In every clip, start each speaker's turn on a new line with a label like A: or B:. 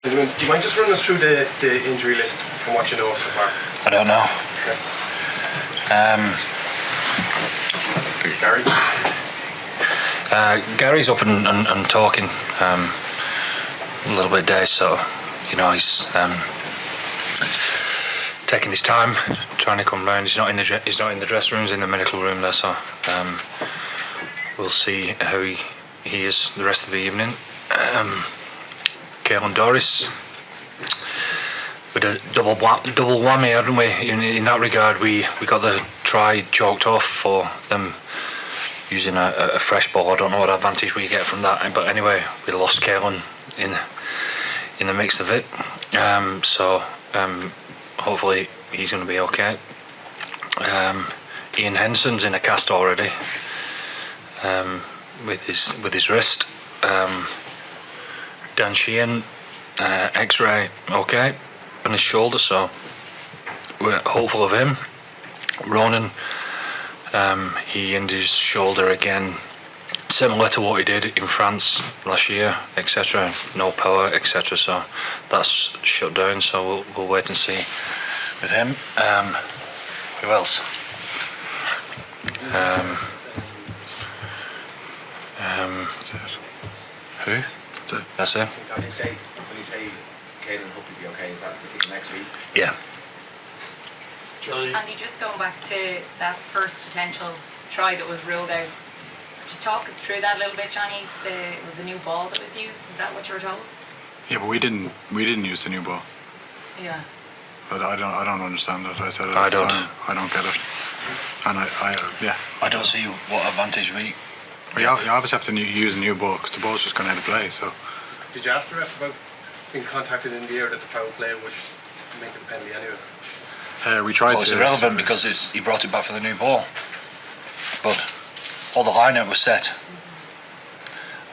A: Do you mind just running us through the injury list from what you know so far?
B: I don't know.
A: Okay. Gary?
B: Gary's up and talking a little bit dazed, so he's taking his time, trying to come round. He's not in the dressing room. He's in the medical room there, so we'll see how he is the rest of the evening. Caelan Doris, with a double whammy, hadn't we? In that regard, we got the try chalked off for them using a fresh ball. I don't know what advantage we get from that, but anyway, we lost Caelan in the mix of it. So hopefully he's going to be okay. Ian Henson's in a cast already with his wrist. Dan Sheehan, X-ray okay on his shoulder, so we're hopeful of him. Ronan, he injured his shoulder again, similar to what he did in France last year, etc. No power, etc. So that's shut down. So we'll wait and see with him. Who else? Who? That's it.
A: When you say Caelan hope he'll be okay, is that next week?
B: Yeah.
C: Johnny. And just going back to that first potential try that was ruled out, could you talk us through that a little bit, Johnny? It was a new ball that was used. Is that what you were told?
D: Yeah, but we didn't use the new ball.
C: Yeah.
D: But I don't understand it. I said it.
B: I don't
D: get it. And
B: I don't see what advantage we.
D: Well, you obviously have to use a new ball because the ball's just gone out of play. So.
A: Did you ask the ref about being contacted in the air that the foul play would make it a penalty anyway?
D: We tried
B: to. It's irrelevant because he brought it back for the new ball. But all the line-out was set.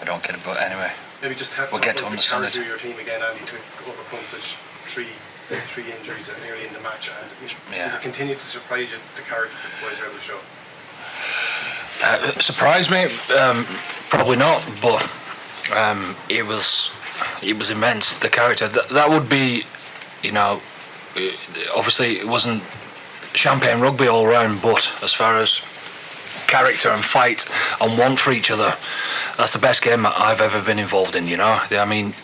B: I don't get it, but anyway.
A: Maybe just we'll get to understand it. Your team again, Andy, to overcome such three injuries early in the match. And does it continue to surprise you the character the boys are able to show?
B: Surprised me? Probably not, but it was immense. The character that would be, obviously it wasn't champagne rugby all round, but as far as character and fight and want for each other, that's the best game I've ever been involved in. I mean,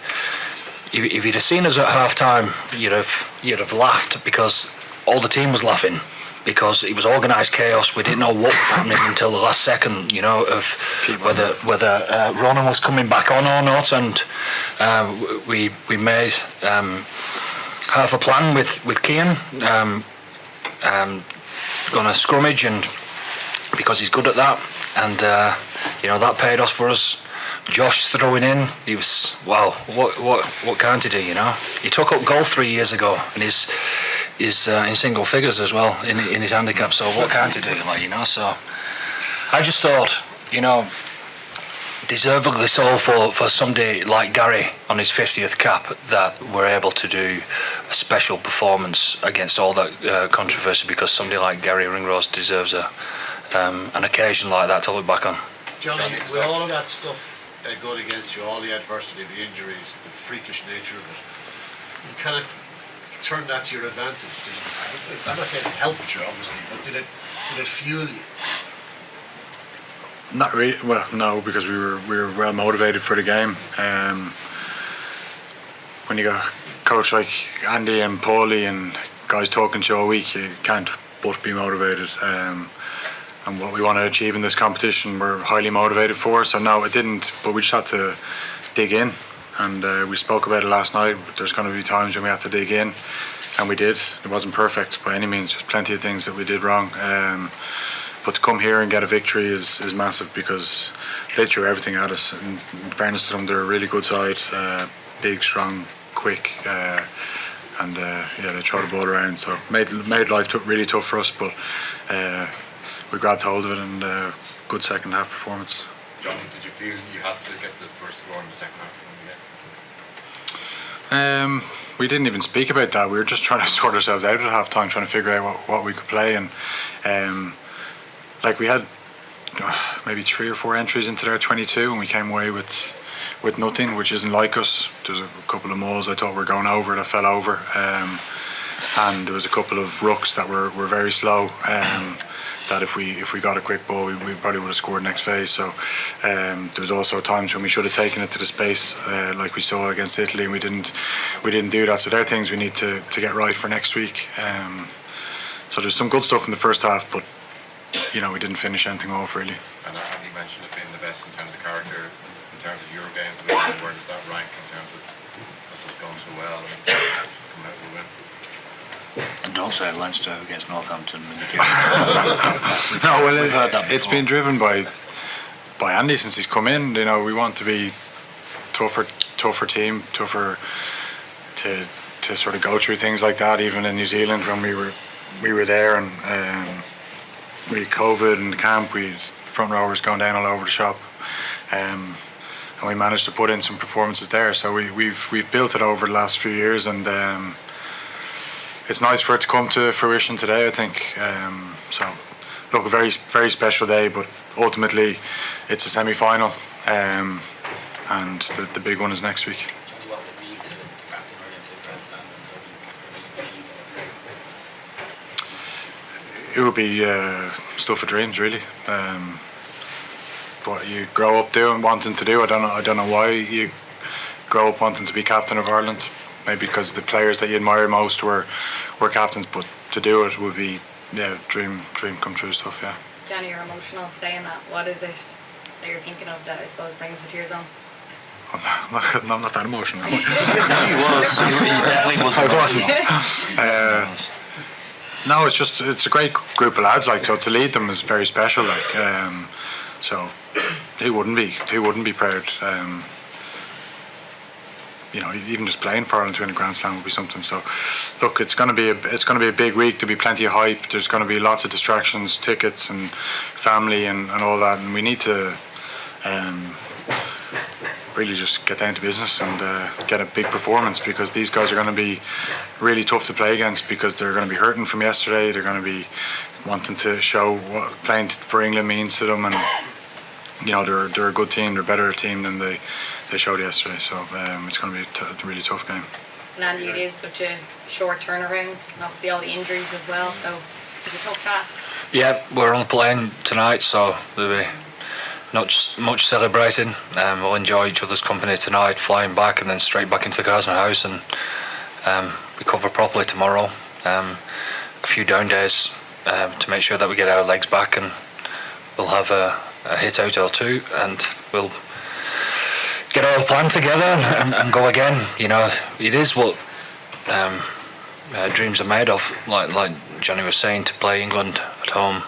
B: if you'd have seen us at half time, you'd have laughed because all the team was laughing. Because it was organised chaos. We didn't know what was happening until the last second, of whether Ronan was coming back on or not, and we made half a plan with Cian, going to scrummage, and because he's good at that, and that paid off for us. Josh throwing in, he was what can't he do? He took up golf 3 years ago, and he's in single figures as well in his handicap. So what can't he do? So I just thought, deservedly so for somebody like Gary on his 50th cap, that we're able to do a special performance against all that controversy, because somebody like Gary Ringrose deserves an occasion like that to look back on.
E: Johnny, with all of that stuff going against you, all the adversity, the injuries, the freakish nature of it, you kind of turn that to your advantage. I'm not saying it helped you, obviously, but did it fuel you?
D: Not really. Well, no, because we were well motivated for the game. When you got a coach like Andy and Paulie and guys talking to you all week, you can't but be motivated. And what we want to achieve in this competition, we're highly motivated for. So no, it didn't. But we just had to dig in. And we spoke about it last night. There's going to be times when we have to dig in, and we did. It wasn't perfect by any means. There's plenty of things that we did wrong. But to come here and get a victory is massive, because they threw everything at us. In fairness to them, they're a really good side, big, strong, quick, and they throw the ball around. So made life really tough for us. But we grabbed hold of it, and good second half performance.
F: Johnny, did you feel you had to get the first score in the second half?
D: We didn't even speak about that. We were just trying to sort ourselves out at half time, trying to figure out what we could play. And we had maybe 3 or 4 entries into their 22, and we came away with with nothing, which isn't like us. There's a couple of mauls I thought were going over that fell over, and there was a couple of rucks that were very slow. That if we got a quick ball, we probably would have scored next phase. So there was also times when we should have taken it to the space, like we saw against Italy, and we didn't do that. So there are things we need to get right for next week. So there's some good stuff in the first half, but we didn't finish anything off really.
F: And Andy mentioned it being the best in terms of character, in terms of Euro games. Where does that rank in terms of us going so well and coming out with a win?
G: And also Leinster against Northampton.
D: No, well, it's been driven by Andy since he's come in. We want to be tougher team, tougher to sort of go through things like that. Even in New Zealand when we were there and we had COVID in the camp, we had front rowers going down all over the shop, and we managed to put in some performances there. So we've built it over the last few years, and it's nice for it to come to fruition today, I think. So, look, a very, very special day, but ultimately it's a semi-final, and the big one is next week.
H: What would it mean to captain Ireland to Grand Slam and
D: It would be stuff of dreams, really. What you grow up wanting to do. I don't know why you grow up wanting to be captain of Ireland. Maybe because the players that you admire most were captains, but to do it would be dream come true stuff. Yeah.
C: Johnny, you're emotional saying that. What is it that you're thinking of that I suppose brings the tears on?
D: I'm not that emotional.
G: He was. He definitely was.
D: I wasn't. No, it's a great group of lads. Like, so to lead them is very special. Like, so who wouldn't be proud? Even just playing for Ireland to win a Grand Slam would be something. So, look, it's going to be a big week. There'll be plenty of hype. There's going to be lots of distractions, tickets, and family, and all that. And we need to really just get down to business and get a big performance, because these guys are going to be really tough to play against, because they're going to be hurting from yesterday. They're going to be wanting to show what playing for England means to them, and they're a good team. They're a better team than they showed yesterday. So it's going to be a really tough game.
C: And Andy, it is such a short turnaround, and obviously all the injuries as well. So it's a tough task.
B: Yeah, we're on the plane tonight, so there'll be not much celebrating. We'll enjoy each other's company tonight, flying back and then straight back into the cars and house, and recover properly tomorrow. A few down days to make sure that we get our legs back, and we'll have a hit out or two, and we'll get our plan together and go again. It is what dreams are made of. Like Johnny was saying, to play England at home,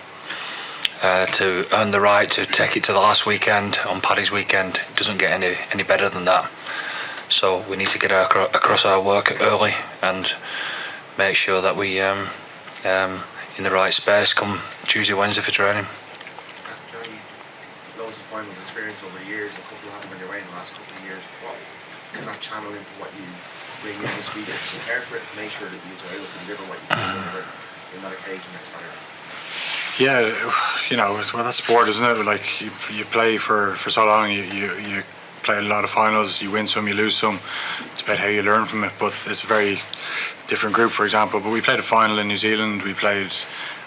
B: to earn the right to take it to the last weekend on Paddy's weekend. It doesn't get any better than that. So we need to get across our work early and make sure that we in the right space come Tuesday, Wednesday for training.
I: Johnny, loads of finals experience over the years, a couple of them when you're away in the last couple of years. What can that channel into what you bring in this week to prepare for it, to make sure that you are able to deliver what you can deliver in that occasion next Saturday?
D: Yeah, well, that's sport, isn't it? Like, you play for so long, you play a lot of finals, you win some, you lose some. It's about how you learn from it, but it's a very different group, for example. But we played a final in New Zealand, we played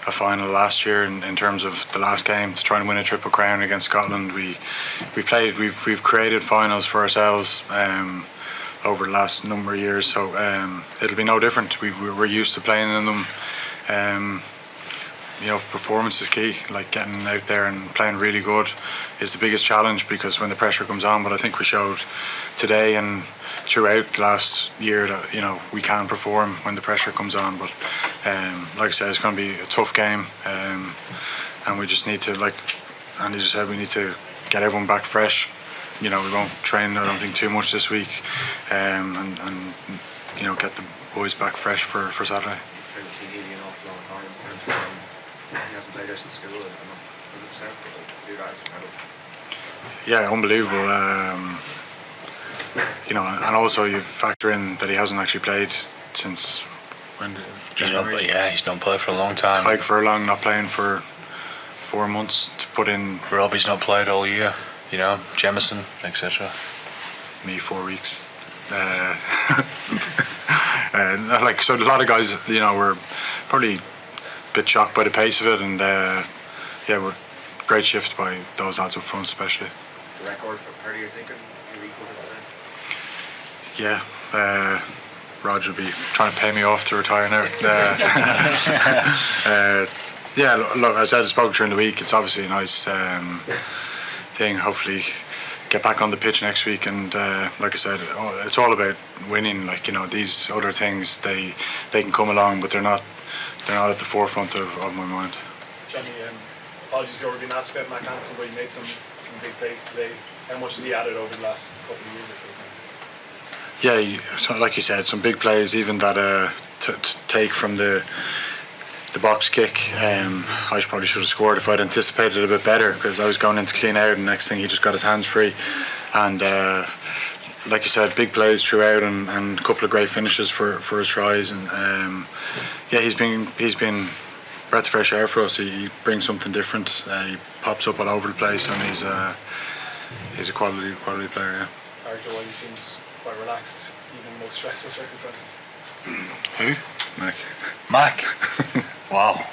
D: a final last year in terms of the last game to try and win a Triple Crown against Scotland. We've created finals for ourselves over the last number of years, so it'll be no different. We're used to playing in them. Performance is key. Like, getting out there and playing really good is the biggest challenge, because when the pressure comes on. But I think we showed today and throughout last year that we can perform when the pressure comes on. But like I said, it's going to be a tough game, and we just need to, like Andy just said, we need to get everyone back fresh. We won't train, I don't think, too much this week, and get the boys back fresh for Saturday. Yeah, unbelievable. And also you factor in that he hasn't actually played since when?
B: January. He's not played for a long time.
D: Like Furlong not playing for 4 months to put in.
B: Robbie's not played all year. Jemison, etc.
D: me 4 weeks. Like, so a lot of guys, you know, were probably a bit shocked by the pace of it, and but great shift by those lads up front especially.
I: The record for Perry, you're thinking you're equal to that?
D: Yeah, Roger will be trying to pay me off to retire now. Yeah, look, as I spoke during the week, it's obviously a nice thing. Hopefully get back on the pitch next week, and like I said, it's all about winning. Like, you know, these other things, they can come along, but they're not at the forefront of my mind.
J: Johnny, apologies if you've already been asked about Mac Hansen, but he made some big plays today. How much has he added over the last couple of years?
D: Yeah, so like you said, some big plays, even that to take from the box kick. I probably should have scored if I'd anticipated a bit better, because I was going in to clean out, and next thing he just got his hands free. And like you said, big plays throughout, and a couple of great finishes for his tries. And yeah, he's been breath of fresh air for us. He brings something different. He pops up all over the place, and he's a quality player. Yeah.
J: Character-wise, he seems quite relaxed, even in most stressful circumstances.
B: Who?
D: Mac.
B: Wow.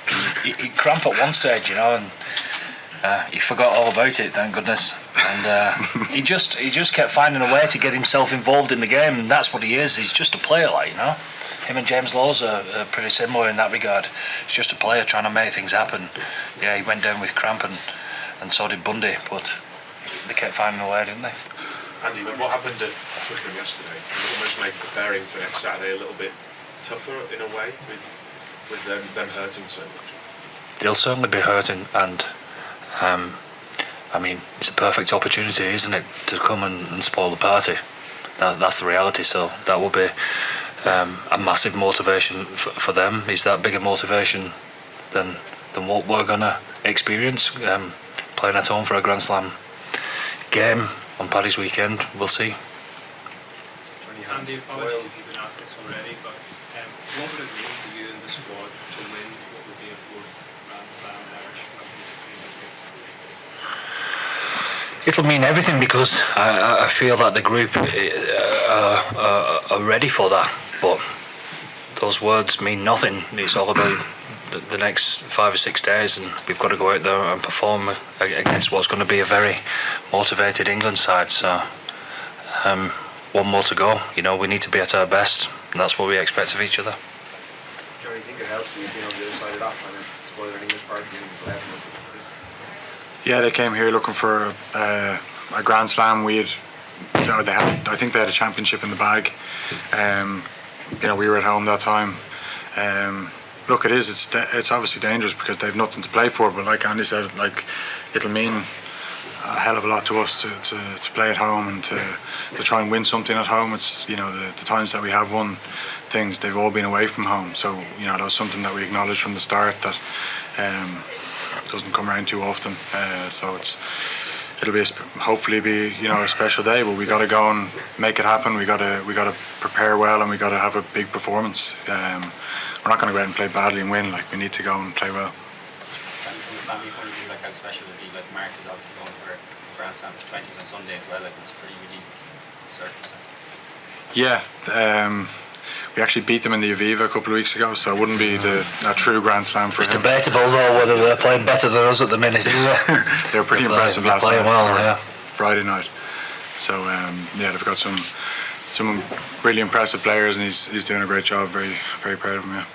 B: He cramped at one stage, you know, and he forgot all about it, thank goodness. And he just kept finding a way to get himself involved in the game, and that's what he is. He's just a player, like, you know. Him and James Laws are pretty similar in that regard. He's just a player trying to make things happen. Yeah, he went down with cramp, and so did Bundy, but they kept finding a way, didn't they?
K: Andy, what happened at Twickenham yesterday? Does it almost make preparing for next Saturday a little bit tougher in a way, with them hurting so much?
B: They'll certainly be hurting, and I mean, it's a perfect opportunity, isn't it, to come and spoil the party. That's the reality. So that will be a massive motivation for them. Is that bigger motivation than what we're gonna experience playing at home for a Grand Slam game on Paddy's weekend? We'll see.
H: Andy, apologies if you've been asked this already, but what would it mean for you and the squad to win what would be a fourth Grand Slam Irish Rugby?
B: It'll mean everything, because I feel that the group are ready for that, but those words mean nothing. It's all about the next 5 or 6 days, and we've got to go out there and perform against what's going to be a very motivated England side. So one more to go. You know, we need to be at our best, and that's what we expect of each other.
I: Johnny, do you think it helps when you've been on the other side of that, trying to spoil an English party and play?
D: Yeah, they came here looking for a Grand Slam. I think they had a championship in the bag. You know, we were at home that time. Look, it's obviously dangerous because they've nothing to play for. But like Andy said, like, it'll mean a hell of a lot to us to play at home and to try and win something at home. It's, you know, the times that we have won things, they've all been away from home. So, you know, that was something that we acknowledged from the start, that doesn't come around too often. So it'll hopefully be, you know, a special day. But we got to go and make it happen. We got to prepare well, and we got to have a big performance. We're not going to go out and play badly and win. Like, we need to go and play well.
H: And from the family point of view, like, how special it'd be, like, Mark is obviously going for a Grand Slam 20s on Sunday as well. Like, it's a pretty unique circumstance.
D: Yeah, we actually beat them in the Aviva a couple of weeks ago, so it wouldn't be a true Grand Slam for him.
B: It's debatable though whether they're playing better than us at the minute, isn't it?
D: They were pretty impressive last night.
B: Well, yeah.
D: Friday night. So yeah, they've got some really impressive players, and he's doing a great job. Very, very proud of him. Yeah.